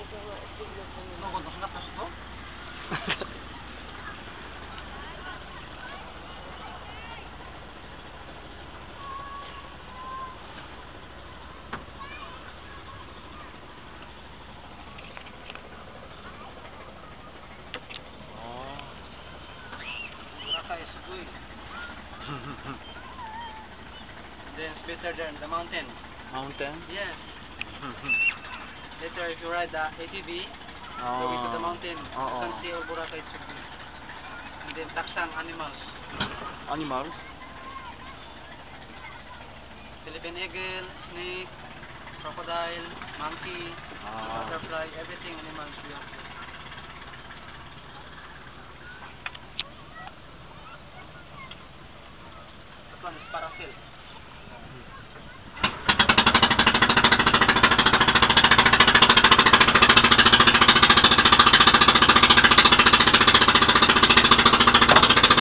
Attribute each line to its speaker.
Speaker 1: No, kung nasunap na ito? Boracay is good. Then it's better than the mountain.
Speaker 2: Mountain?
Speaker 1: Yes. Later if you ride the ATV, going to the mountain, you can see all Boracay is good. And then taksang animals.
Speaker 2: Animals?
Speaker 1: Philippine eagle, snake, crocodile, monkey, butterfly, everything animals we have here. That one is parasail.